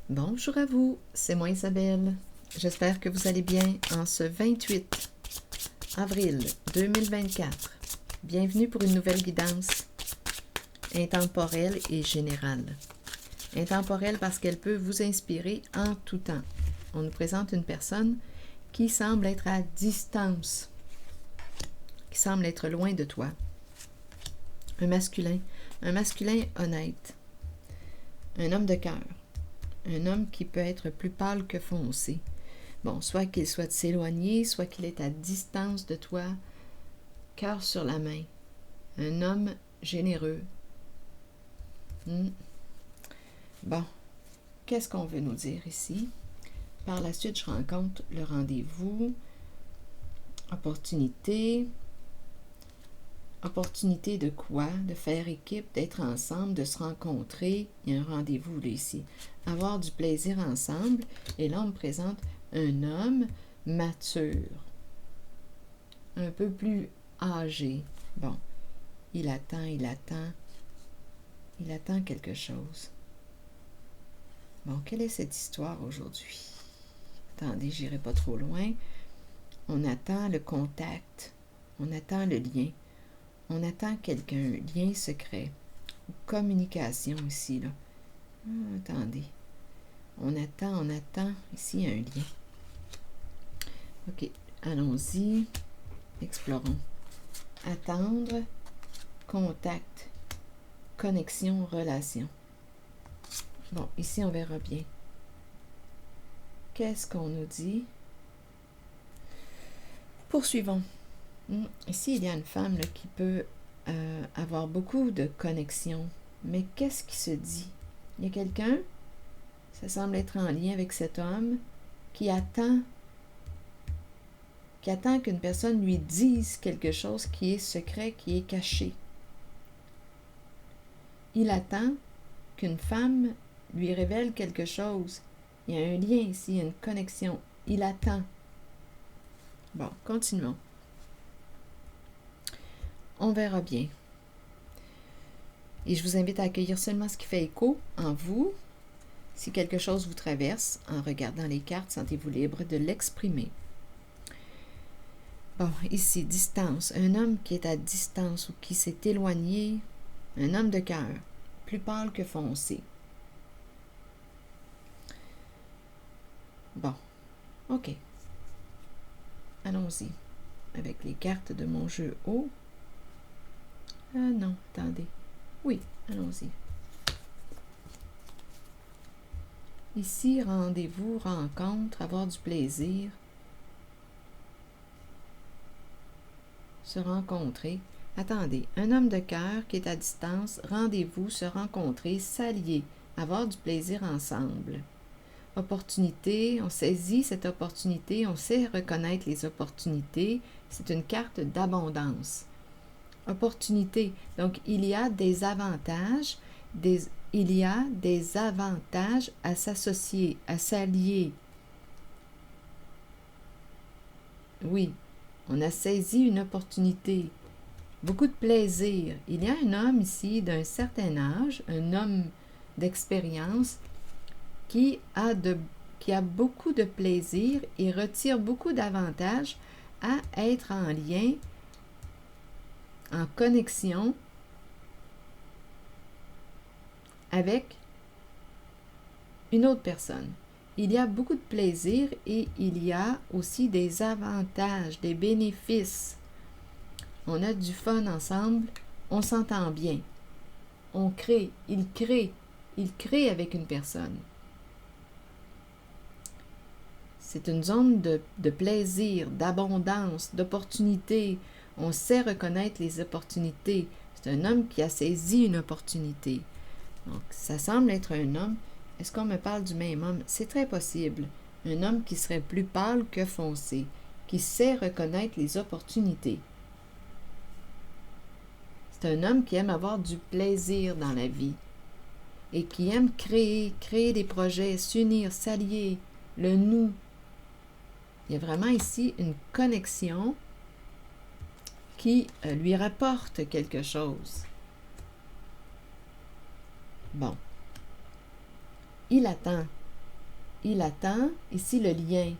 Bonjour à vous, c'est moi Isabelle. J'espère que vous allez bien en ce 28 avril 2024. Bienvenue pour une nouvelle guidance intemporelle et générale. Intemporelle parce qu'elle peut vous inspirer en tout temps. On nous présente une personne qui semble être à distance, qui semble être loin de toi. Un masculin honnête, un homme de cœur. Un homme qui peut être plus pâle que foncé. Bon, soit qu'il souhaite s'éloigner, soit qu'il est à distance de toi, cœur sur la main. Un homme généreux. Bon, qu'est-ce qu'on veut nous dire ici? Par la suite, je rencontre le rendez-vous, opportunité. Opportunité de quoi? De faire équipe, d'être ensemble, de se rencontrer. Il y a un rendez-vous là ici. Avoir du plaisir ensemble. Et là, on me présente un homme mature. Un peu plus âgé. Bon, il attend quelque chose. Bon, quelle est cette histoire aujourd'hui? Attendez, j'irai pas trop loin. On attend le contact. On attend le lien. On attend quelqu'un, un lien secret, communication ici, là. Attendez. On attend, ici il y a un lien. Ok, allons-y, explorons. Attendre, contact, connexion, relation. Bon, ici on verra bien. Qu'est-ce qu'on nous dit? Poursuivons. Ici, il y a une femme là, qui peut avoir beaucoup de connexions. Mais qu'est-ce qui se dit? Il y a quelqu'un, ça semble être en lien avec cet homme, qui attend qu'une personne lui dise quelque chose qui est secret, qui est caché. Il attend qu'une femme lui révèle quelque chose. Il y a un lien ici, une connexion. Il attend. Bon, continuons. On verra bien. Et je vous invite à accueillir seulement ce qui fait écho en vous. Si quelque chose vous traverse, en regardant les cartes, sentez-vous libre de l'exprimer. Bon, ici, distance. Un homme qui est à distance ou qui s'est éloigné. Un homme de cœur, plus pâle que foncé. Bon, ok. Allons-y avec les cartes de mon jeu haut. Ah non, attendez. Oui, allons-y. Ici, rendez-vous, rencontre, avoir du plaisir, se rencontrer. Attendez, un homme de cœur qui est à distance, rendez-vous, se rencontrer, s'allier, avoir du plaisir ensemble. Opportunité, on saisit cette opportunité, on sait reconnaître les opportunités. C'est une carte d'abondance. Opportunité. Donc, il y a des avantages, à s'associer, à s'allier. Oui, on a saisi une opportunité. Beaucoup de plaisir. Il y a un homme ici d'un certain âge, un homme d'expérience qui a beaucoup de plaisir et retire beaucoup d'avantages à être en lien, en connexion avec une autre personne. Il y a beaucoup de plaisir et il y a aussi des avantages, des bénéfices. On a du fun ensemble, on s'entend bien. On crée, il crée avec une personne. C'est une zone de plaisir, d'abondance, d'opportunité. On sait reconnaître les opportunités. C'est un homme qui a saisi une opportunité. Donc, ça semble être un homme. Est-ce qu'on me parle du même homme? C'est très possible. Un homme qui serait plus pâle que foncé, qui sait reconnaître les opportunités. C'est un homme qui aime avoir du plaisir dans la vie et qui aime créer des projets, s'unir, s'allier, le nous. Il y a vraiment ici une connexion qui lui rapporte quelque chose. Bon. Il attend. il attend, ici le lien,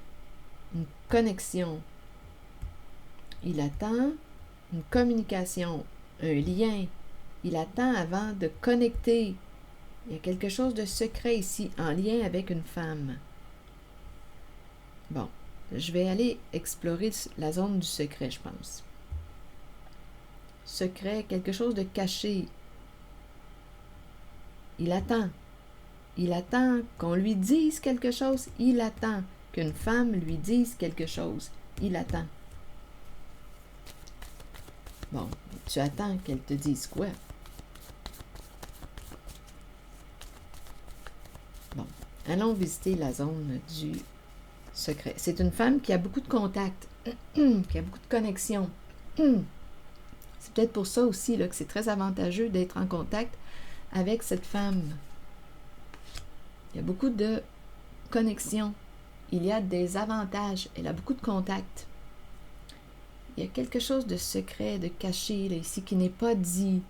une connexion. Il attend une communication, un lien. Il attend avant de connecter. Il y a quelque chose de secret ici, en lien avec une femme. Bon, je vais aller explorer la zone du secret, je pense. Secret, quelque chose de caché. Il attend. Il attend qu'on lui dise quelque chose. Il attend qu'une femme lui dise quelque chose. Il attend. Bon, tu attends qu'elle te dise quoi? Bon, allons visiter la zone du secret. C'est une femme qui a beaucoup de contacts, qui a beaucoup de connexions. C'est peut-être pour ça aussi là, que c'est très avantageux d'être en contact avec cette femme. Il y a beaucoup de connexions. Il y a des avantages. Elle a beaucoup de contacts. Il y a quelque chose de secret, de caché là, ici qui n'est pas dit.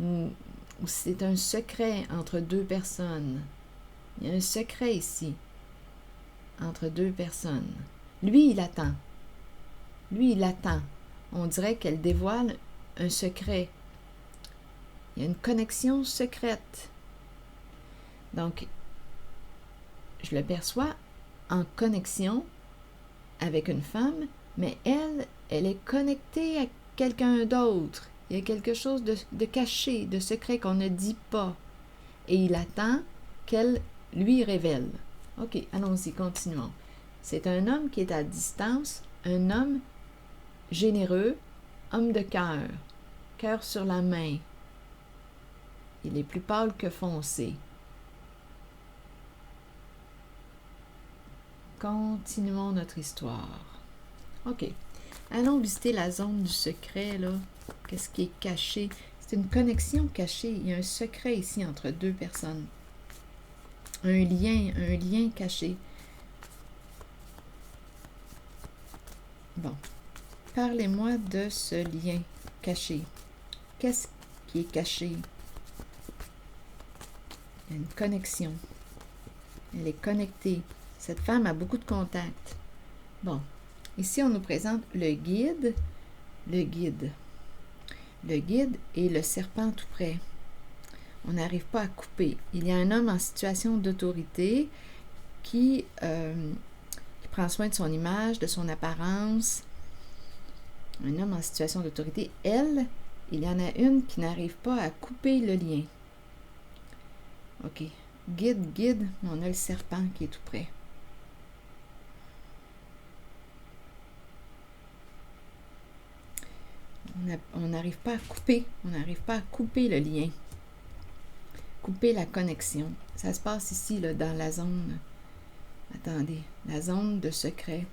Ou c'est un secret entre deux personnes. Il y a un secret ici entre deux personnes. Lui, il attend. Lui, il attend. On dirait qu'elle dévoile un secret. Il y a une connexion secrète. Donc, je le perçois en connexion avec une femme, mais elle est connectée à quelqu'un d'autre. Il y a quelque chose de caché, de secret qu'on ne dit pas. Et il attend qu'elle lui révèle. OK, allons-y, continuons. C'est un homme qui est à distance, un homme généreux, homme de cœur, cœur sur la main. Il est plus pâle que foncé. Continuons notre histoire. OK. Allons visiter la zone du secret, là. Qu'est-ce qui est caché? C'est une connexion cachée. Il y a un secret ici entre deux personnes. Un lien caché. Bon. Parlez-moi de ce lien caché. Qu'est-ce qui est caché? Il y a une connexion. Elle est connectée. Cette femme a beaucoup de contacts. Bon. Ici, on nous présente le guide. Le guide. Le guide et le serpent tout près. On n'arrive pas à couper. Il y a un homme en situation d'autorité qui prend soin de son image, de son apparence. Un homme en situation d'autorité. Elle, il y en a une qui n'arrive pas à couper le lien. OK. Guide, mais on a le serpent qui est tout près. On n'arrive pas à couper. On n'arrive pas à couper le lien. Couper la connexion. Ça se passe ici, là, dans la zone. Attendez. La zone de secret.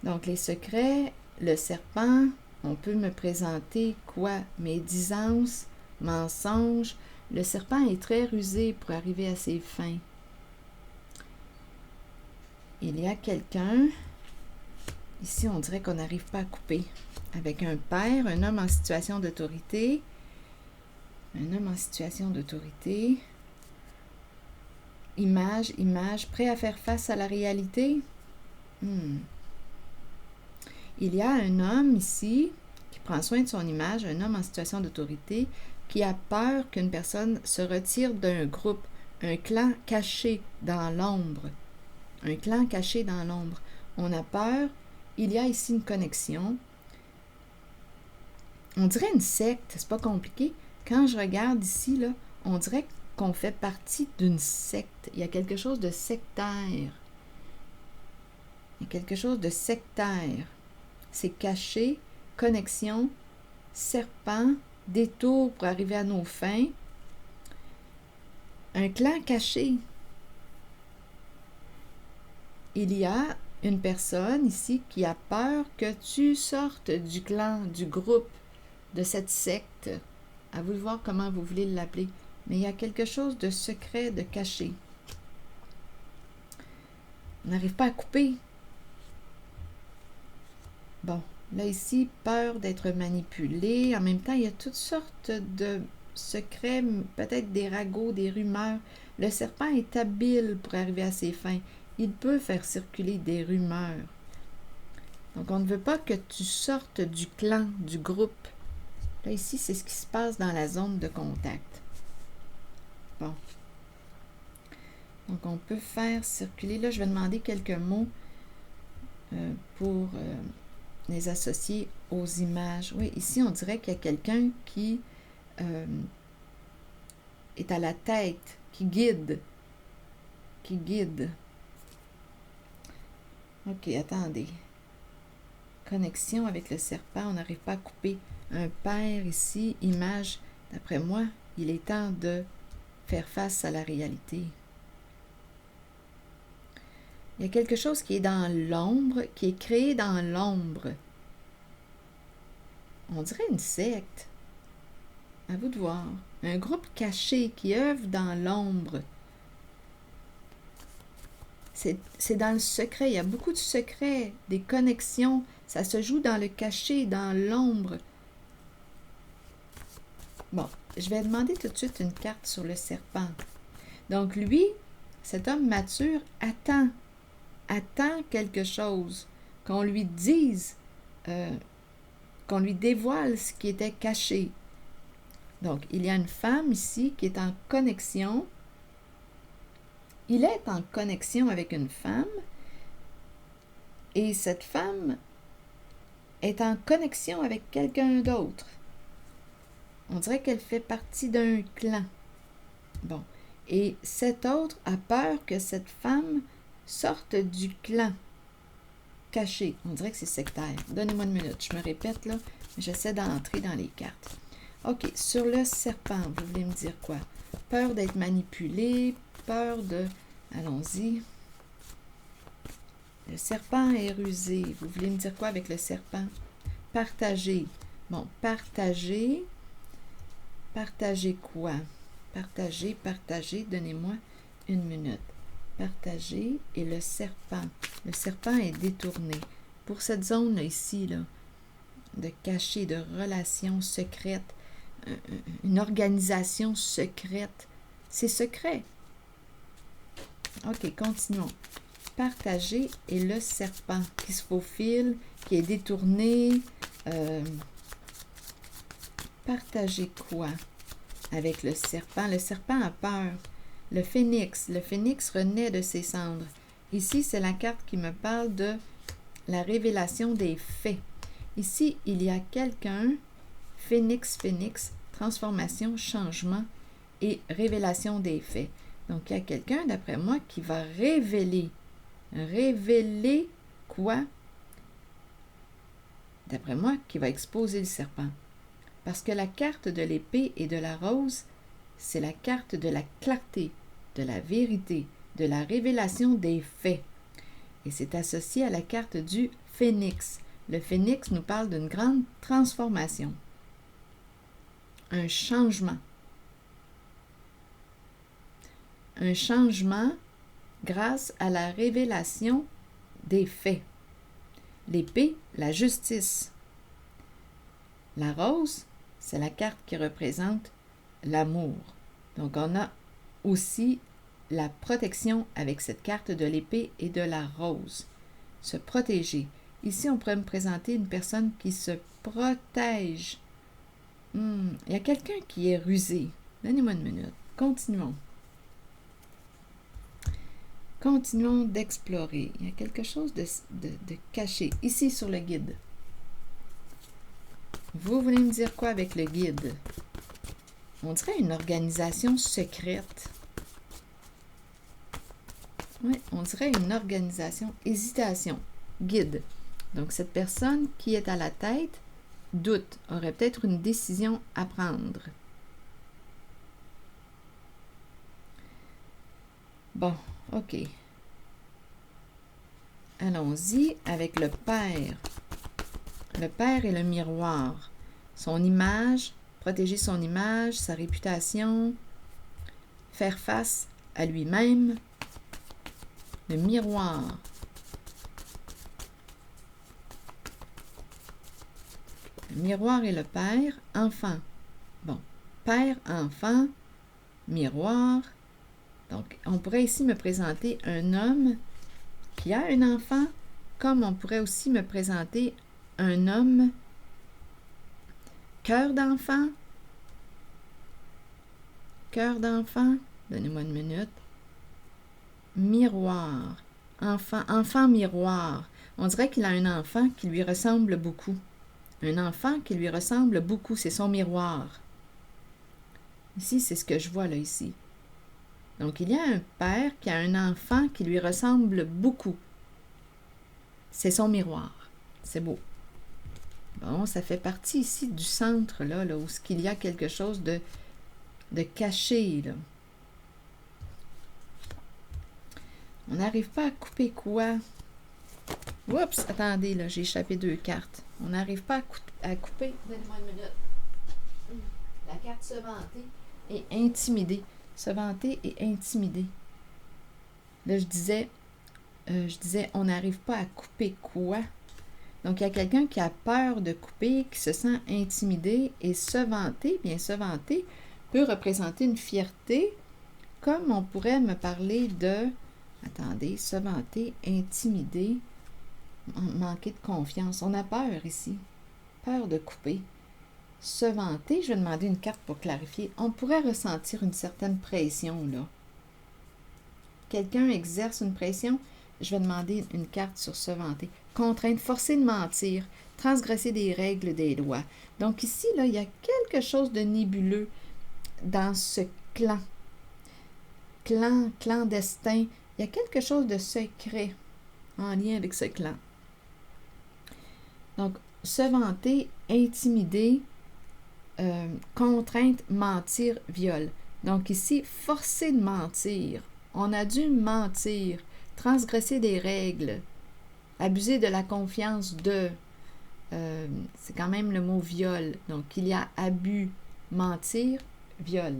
Donc, les secrets, le serpent, on peut me présenter quoi? Médisance, mensonge. Le serpent est très rusé pour arriver à ses fins. Il y a quelqu'un. Ici, on dirait qu'on n'arrive pas à couper. Avec un père, un homme en situation d'autorité. Un homme en situation d'autorité. Image, prêt à faire face à la réalité. Il y a un homme ici qui prend soin de son image, un homme en situation d'autorité, qui a peur qu'une personne se retire d'un groupe, un clan caché dans l'ombre. Un clan caché dans l'ombre. On a peur. Il y a ici une connexion. On dirait une secte, c'est pas compliqué. Quand je regarde ici, là, on dirait qu'on fait partie d'une secte. Il y a quelque chose de sectaire. Il y a quelque chose de sectaire. C'est caché, connexion, serpent, détour pour arriver à nos fins. Un clan caché. Il y a une personne ici qui a peur que tu sortes du clan, du groupe, de cette secte. À vous de voir comment vous voulez l'appeler. Mais il y a quelque chose de secret, de caché. On n'arrive pas à couper. Bon, là ici, peur d'être manipulé. En même temps, il y a toutes sortes de secrets, peut-être des ragots, des rumeurs. Le serpent est habile pour arriver à ses fins. Il peut faire circuler des rumeurs. Donc, on ne veut pas que tu sortes du clan, du groupe. Là, ici, c'est ce qui se passe dans la zone de contact. Bon. Donc, on peut faire circuler. Là, je vais demander quelques mots pour les associer aux images. Oui, ici, on dirait qu'il y a quelqu'un qui est à la tête, qui guide. Qui guide. OK, attendez. Connexion avec le serpent, on n'arrive pas à couper. Un père ici, image. D'après moi, il est temps de faire face à la réalité. Il y a quelque chose qui est dans l'ombre, qui est créé dans l'ombre. On dirait une secte. À vous de voir. Un groupe caché qui œuvre dans l'ombre. C'est dans le secret. Il y a beaucoup de secrets, des connexions. Ça se joue dans le caché, dans l'ombre. Bon, je vais demander tout de suite une carte sur le serpent. Donc lui, cet homme mature, attend quelque chose, qu'on lui dise, qu'on lui dévoile ce qui était caché. Donc, il y a une femme ici qui est en connexion. Il est en connexion avec une femme et cette femme est en connexion avec quelqu'un d'autre. On dirait qu'elle fait partie d'un clan. Bon. Et cet autre a peur que cette femme sorte du clan caché. On dirait que c'est sectaire. Donnez-moi une minute. Je me répète là. J'essaie d'entrer dans les cartes. OK. Sur le serpent, vous voulez me dire quoi? Peur d'être manipulé, peur de... Allons-y. Le serpent est rusé. Vous voulez me dire quoi avec le serpent? Partager. Bon, partager. Partager quoi? Partager. Donnez-moi une minute. Partager et le serpent. Le serpent est détourné. Pour cette zone-là ici, là, de cachet, de relations secrètes, une organisation secrète. C'est secret. OK, continuons. Partager et le serpent qui se faufile, qui est détourné. Partager quoi avec le serpent? Le serpent a peur. Le phénix renaît de ses cendres. Ici, c'est la carte qui me parle de la révélation des faits. Ici, il y a quelqu'un, phénix, transformation, changement et révélation des faits. Donc, il y a quelqu'un, d'après moi, qui va révéler. Révéler quoi? D'après moi, qui va exposer le serpent. Parce que la carte de l'épée et de la rose, c'est la carte de la clarté, de la vérité, de la révélation des faits. Et c'est associé à la carte du phénix. Le phénix nous parle d'une grande transformation. Un changement. Un changement grâce à la révélation des faits. L'épée, la justice. La rose, c'est la carte qui représente l'amour. Donc, on a aussi la protection avec cette carte de l'épée et de la rose. Se protéger. Ici, on pourrait me présenter une personne qui se protège. Il y a quelqu'un qui est rusé. Donnez-moi une minute. Continuons. Continuons d'explorer. Il y a quelque chose de caché. Ici, sur le guide. Vous voulez me dire quoi avec le guide? On dirait une organisation secrète. Oui, on dirait une organisation. Hésitation. Guide. Donc, cette personne qui est à la tête doute, aurait peut-être une décision à prendre. Bon, OK. Allons-y avec le père. Le père est le miroir. Son image, protéger son image, sa réputation, faire face à lui-même. Le miroir. Le miroir et le père, enfant. Bon, père, enfant, miroir. Donc, on pourrait ici me présenter un homme qui a un enfant, comme on pourrait aussi me présenter un homme cœur d'enfant, donnez-moi une minute, miroir, enfant miroir. On dirait qu'il a un enfant qui lui ressemble beaucoup. Un enfant qui lui ressemble beaucoup, c'est son miroir. Ici, c'est ce que je vois là, ici. Donc, il y a un père qui a un enfant qui lui ressemble beaucoup. C'est son miroir. C'est beau. Bon, ça fait partie ici du centre, là où il y a quelque chose de caché, là. On n'arrive pas à couper quoi? Oups, attendez, là, j'ai échappé 2 cartes. On n'arrive pas à couper. Donnez-moi une minute. La carte se vanter et intimider. Se vanter et intimider. Là, je disais, on n'arrive pas à couper quoi? Donc, il y a quelqu'un qui a peur de couper, qui se sent intimidé et se vanter. Bien, se vanter peut représenter une fierté, comme on pourrait me parler de, attendez, se vanter, intimider, manquer de confiance. On a peur ici, peur de couper. Se vanter, je vais demander une carte pour clarifier. On pourrait ressentir une certaine pression, là. Quelqu'un exerce une pression, je vais demander une carte sur se vanter. Contrainte, forcer de mentir, transgresser des règles, des lois. Donc ici, là, il y a quelque chose de nébuleux dans ce clandestin. Il y a quelque chose de secret en lien avec ce clan. Donc, se vanter, intimider, contrainte, mentir, viol. Donc ici, forcer de mentir. On a dû mentir, transgresser des règles, abuser de la confiance de. C'est quand même le mot viol. Donc, il y a abus, mentir, viol.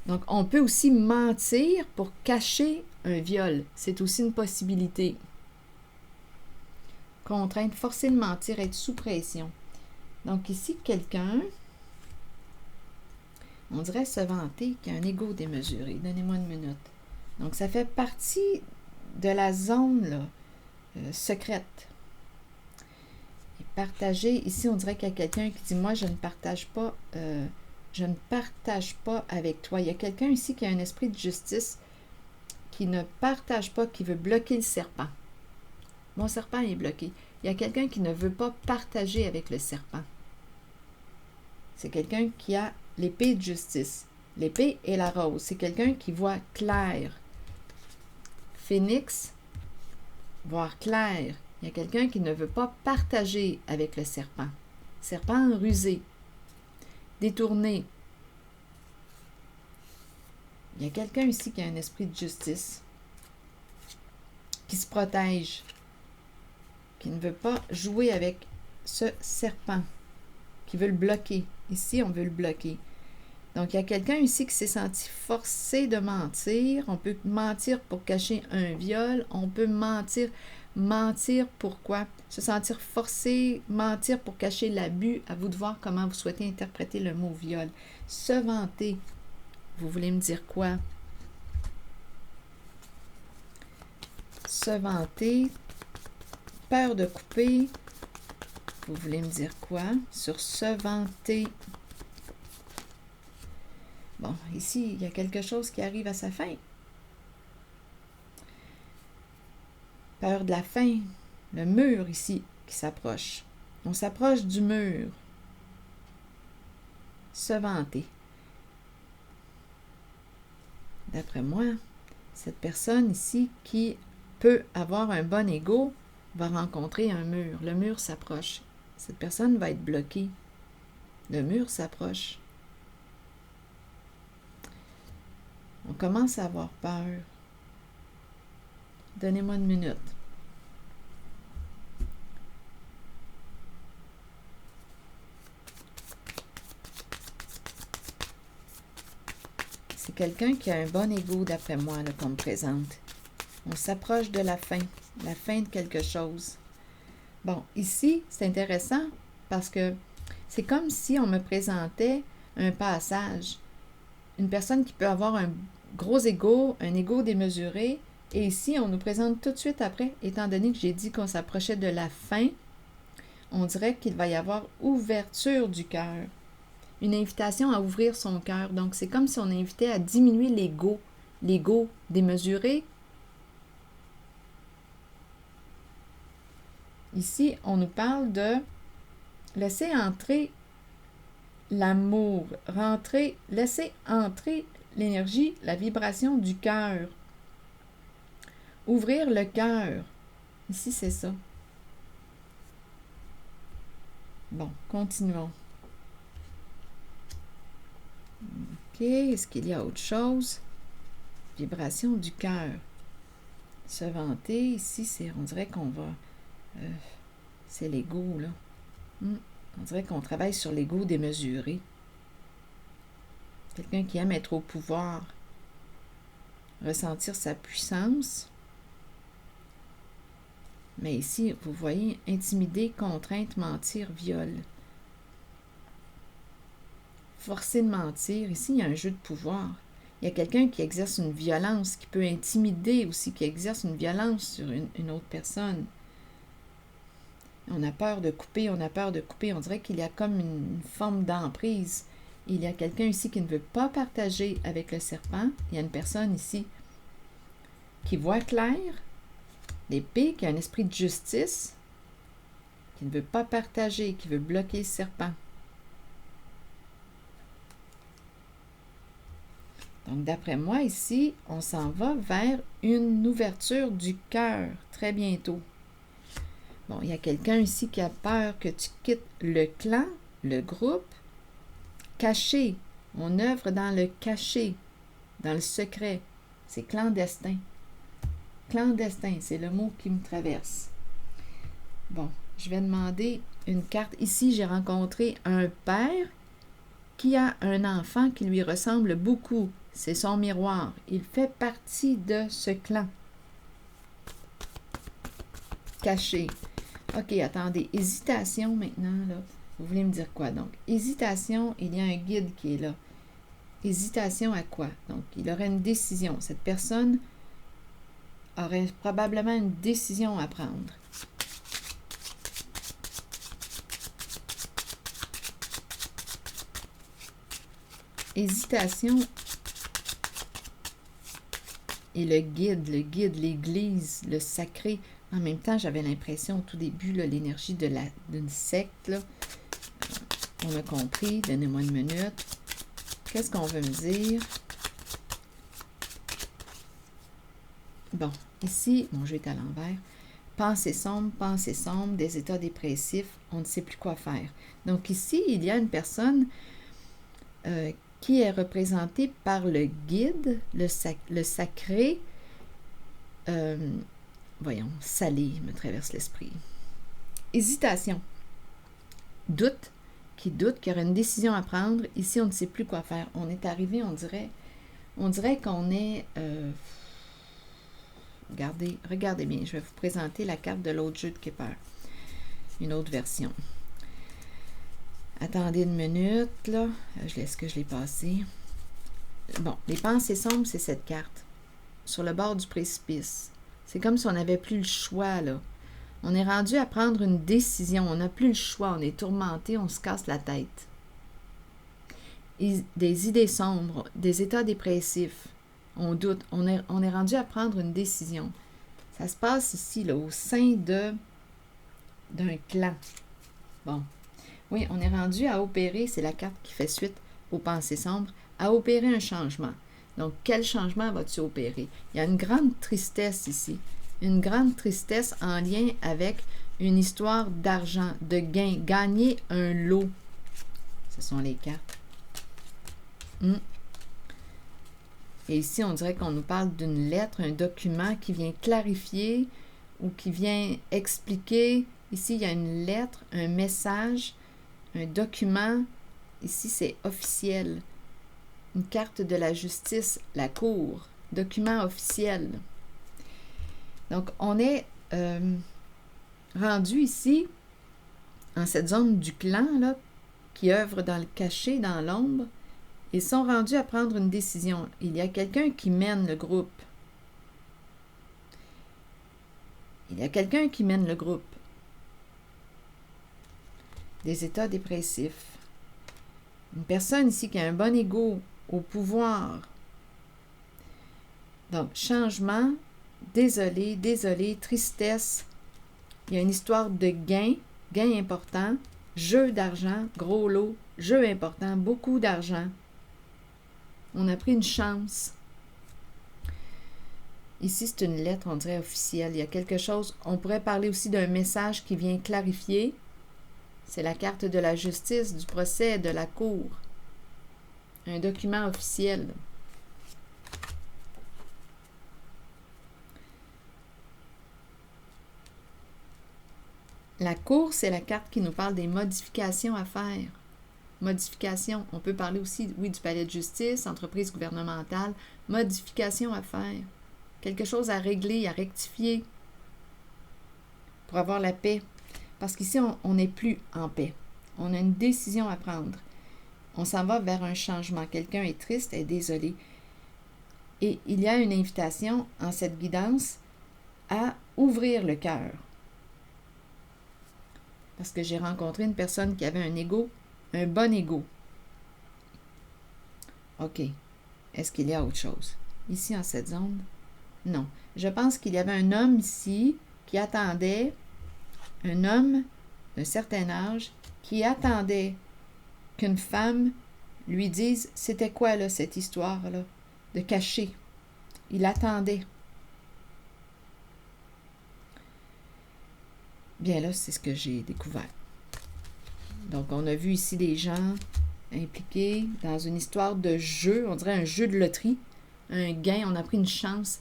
Donc, on peut aussi mentir pour cacher un viol. C'est aussi une possibilité. Contrainte, forcer de mentir, être sous pression. Donc, ici, quelqu'un, on dirait se vanter qui a un ego démesuré. Donnez-moi une minute. Donc, ça fait partie de la zone là, secrète. Et partager, ici, on dirait qu'il y a quelqu'un qui dit, moi, je ne partage pas avec toi. Il y a quelqu'un ici qui a un esprit de justice, qui ne partage pas, qui veut bloquer le serpent. Mon serpent est bloqué. Il y a quelqu'un qui ne veut pas partager avec le serpent. C'est quelqu'un qui a l'épée de justice. L'épée et la rose. C'est quelqu'un qui voit clair. Phénix, voir clair. Il y a quelqu'un qui ne veut pas partager avec le serpent. Serpent rusé, détourné. Il y a quelqu'un ici qui a un esprit de justice, qui se protège, qui ne veut pas jouer avec ce serpent, qui veut le bloquer. Ici, on veut le bloquer. Donc, il y a quelqu'un ici qui s'est senti forcé de mentir. On peut mentir pour cacher un viol. On peut mentir. Mentir pourquoi? Se sentir forcé, mentir pour cacher l'abus. À vous de voir comment vous souhaitez interpréter le mot viol. Se vanter. Vous voulez me dire quoi? Se vanter. Peur de couper. Vous voulez me dire quoi? Sur se vanter. Bon, ici, il y a quelque chose qui arrive à sa fin. Peur de la fin. Le mur ici qui s'approche. On s'approche du mur. Se vanter. D'après moi, cette personne ici qui peut avoir un bon ego va rencontrer un mur. Le mur s'approche. Cette personne va être bloquée. Le mur s'approche. On commence à avoir peur. Donnez-moi une minute. C'est quelqu'un qui a un bon ego, d'après moi, là, qu'on me présente. On s'approche de la fin de quelque chose. Bon, ici, c'est intéressant parce que c'est comme si on me présentait un passage. une personne qui peut avoir un gros ego, un ego démesuré. Et ici, on nous présente tout de suite après, étant donné que j'ai dit qu'on s'approchait de la fin, on dirait qu'il va y avoir ouverture du cœur. Une invitation à ouvrir son cœur. Donc, c'est comme si on invitait à diminuer l'ego démesuré. Ici, on nous parle de laisser entrer l'amour, laisser entrer l'énergie, la vibration du cœur. Ouvrir le cœur. Ici, c'est ça. Bon, continuons. OK, est-ce qu'il y a autre chose? Vibration du cœur. Se vanter, ici, on dirait qu'on va... c'est l'ego, là. On dirait qu'on travaille sur l'ego démesuré. Quelqu'un qui aime être au pouvoir. Ressentir sa puissance. Mais ici, vous voyez, intimider, contrainte, mentir, viol. Forcer de mentir. Ici, il y a un jeu de pouvoir. Il y a quelqu'un qui exerce une violence, qui peut intimider aussi, qui exerce une violence sur une autre personne. On a peur de couper, on a peur de couper. On dirait qu'il y a comme une forme d'emprise. Il y a quelqu'un ici qui ne veut pas partager avec le serpent. Il y a une personne ici qui voit clair, l'épée, qui a un esprit de justice, qui ne veut pas partager, qui veut bloquer le serpent. Donc, d'après moi, ici, on s'en va vers une ouverture du cœur très bientôt. Bon, il y a quelqu'un ici qui a peur que tu quittes le clan, le groupe, caché. On œuvre dans le caché, dans le secret. C'est clandestin. Clandestin, c'est le mot qui me traverse. Bon, je vais demander une carte. Ici, j'ai rencontré un père qui a un enfant qui lui ressemble beaucoup. C'est son miroir. Il fait partie de ce clan. Caché. OK, attendez. Hésitation maintenant, là. Vous voulez me dire quoi? Donc, hésitation, il y a un guide qui est là. Hésitation à quoi? Donc, il aurait une décision. Cette personne aurait probablement une décision à prendre. Hésitation et le guide, l'Église, le sacré. En même temps, j'avais l'impression au tout début, l'énergie d'une secte. Là. On a compris. Donnez-moi une minute. Qu'est-ce qu'on veut me dire? Bon, ici, mon jeu est à l'envers. Pensée sombre, des états dépressifs, on ne sait plus quoi faire. Donc ici, il y a une personne qui est représentée par le guide, le sacré. Voyons, salé me traverse l'esprit. Hésitation. Doute, qu'il y aura une décision à prendre. Ici, on ne sait plus quoi faire. On est arrivé, on dirait qu'on est... regardez bien, je vais vous présenter la carte de l'autre jeu de Kipper. Une autre version. Attendez une minute, là. Est-ce que je l'ai passé? Bon, les pensées sombres, c'est cette carte. Sur le bord du précipice. C'est comme si on n'avait plus le choix, là. On est rendu à prendre une décision. On n'a plus le choix. On est tourmenté, on se casse la tête. Des idées sombres, des états dépressifs. On doute. On est rendu à prendre une décision. Ça se passe ici, là, au sein d'un clan. Bon. Oui, on est rendu à opérer, c'est la carte qui fait suite aux pensées sombres, à opérer un changement. Donc, quel changement vas-tu opérer? Il y a une grande tristesse ici. Une grande tristesse en lien avec une histoire d'argent, de gain. Gagner un lot. Ce sont les cartes. Et ici, on dirait qu'on nous parle d'une lettre, un document qui vient clarifier ou qui vient expliquer. Ici, il y a une lettre, un message, un document. Ici, c'est officiel. Une carte de la justice, la cour. Document officiel. Donc, on est rendu ici, en cette zone du clan, là, qui œuvre dans le caché, dans l'ombre. Ils sont rendus à prendre une décision. Il y a quelqu'un qui mène le groupe. Il y a quelqu'un qui mène le groupe. Des états dépressifs. Une personne ici qui a un bon ego au pouvoir. Donc, changement, désolé, désolé, tristesse. Il y a une histoire de gain, gain important, jeu d'argent, gros lot, jeu important, beaucoup d'argent. On a pris une chance. Ici, c'est une lettre, on dirait officielle. Il y a quelque chose, on pourrait parler aussi d'un message qui vient clarifier. C'est la carte de la justice, du procès, de la cour. Un document officiel. La cour, c'est la carte qui nous parle des modifications à faire. Modifications, on peut parler aussi, oui, du palais de justice, entreprise gouvernementale, modifications à faire. Quelque chose à régler, à rectifier pour avoir la paix. Parce qu'ici, on n'est plus en paix. On a une décision à prendre. On s'en va vers un changement. Quelqu'un est triste, est désolé. Et il y a une invitation en cette guidance à ouvrir le cœur. Parce que j'ai rencontré une personne qui avait un ego, un bon ego. OK. Est-ce qu'il y a autre chose? Ici, en cette zone? Non. Je pense qu'il y avait un homme ici qui attendait, un homme d'un certain âge, qui attendait qu'une femme lui dise c'était quoi là, cette histoire-là, de cacher. Il attendait. Bien là, c'est ce que j'ai découvert. Donc, on a vu ici des gens impliqués dans une histoire de jeu, on dirait un jeu de loterie, un gain, on a pris une chance.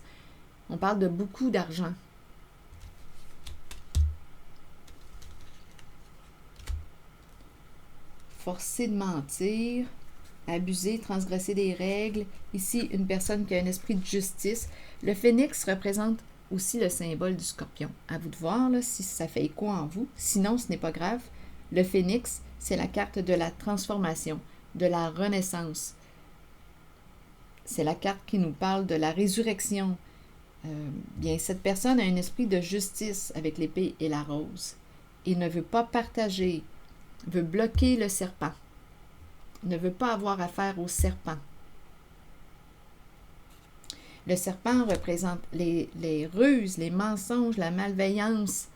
On parle de beaucoup d'argent. Forcer de mentir, abuser, transgresser des règles. Ici, une personne qui a un esprit de justice. Le phénix représente aussi le symbole du scorpion. À vous de voir là, si ça fait écho en vous. Sinon, ce n'est pas grave. Le phénix, c'est la carte de la transformation, de la renaissance. C'est la carte qui nous parle de la résurrection. Bien, cette personne a un esprit de justice avec l'épée et la rose. Il ne veut pas partager, veut bloquer le serpent. Ne veut pas avoir affaire au serpent. Le serpent représente les ruses, les mensonges, la malveillance,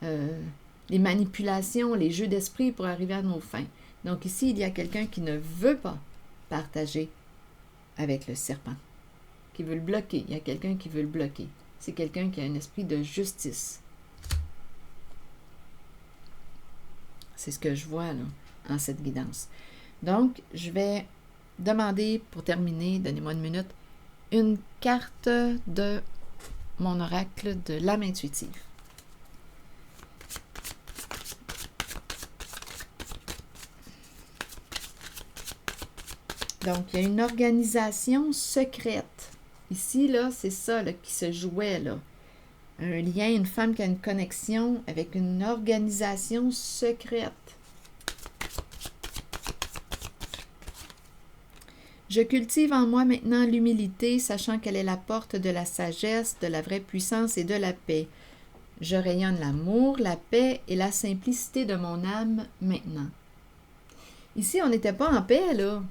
les manipulations, les jeux d'esprit pour arriver à nos fins. Donc ici, il y a quelqu'un qui ne veut pas partager avec le serpent, qui veut le bloquer. Il y a quelqu'un qui veut le bloquer. C'est quelqu'un qui a un esprit de justice. C'est ce que je vois là, en cette guidance. Donc, je vais demander, pour terminer, donnez-moi une minute, une carte de mon oracle de l'âme intuitive. Donc, il y a une organisation secrète. Ici, là, c'est ça là, qui se jouait, là. Un lien, une femme qui a une connexion avec une organisation secrète. Je cultive en moi maintenant l'humilité, sachant qu'elle est la porte de la sagesse, de la vraie puissance et de la paix. Je rayonne l'amour, la paix et la simplicité de mon âme maintenant. Ici, on n'était pas en paix, là.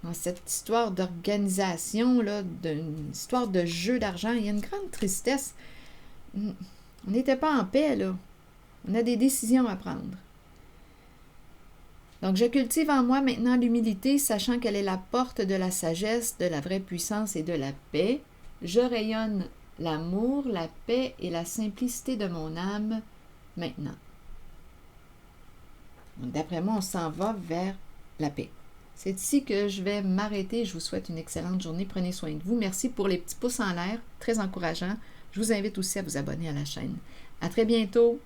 Dans cette histoire d'organisation, là, d'une histoire de jeu d'argent, il y a une grande tristesse. On n'était pas en paix, là. On a des décisions à prendre. Donc, je cultive en moi maintenant l'humilité, sachant qu'elle est la porte de la sagesse, de la vraie puissance et de la paix. Je rayonne l'amour, la paix et la simplicité de mon âme maintenant. Donc, d'après moi, on s'en va vers la paix. C'est ici que je vais m'arrêter. Je vous souhaite une excellente journée. Prenez soin de vous. Merci pour les petits pouces en l'air, très encourageants. Je vous invite aussi à vous abonner à la chaîne. À très bientôt.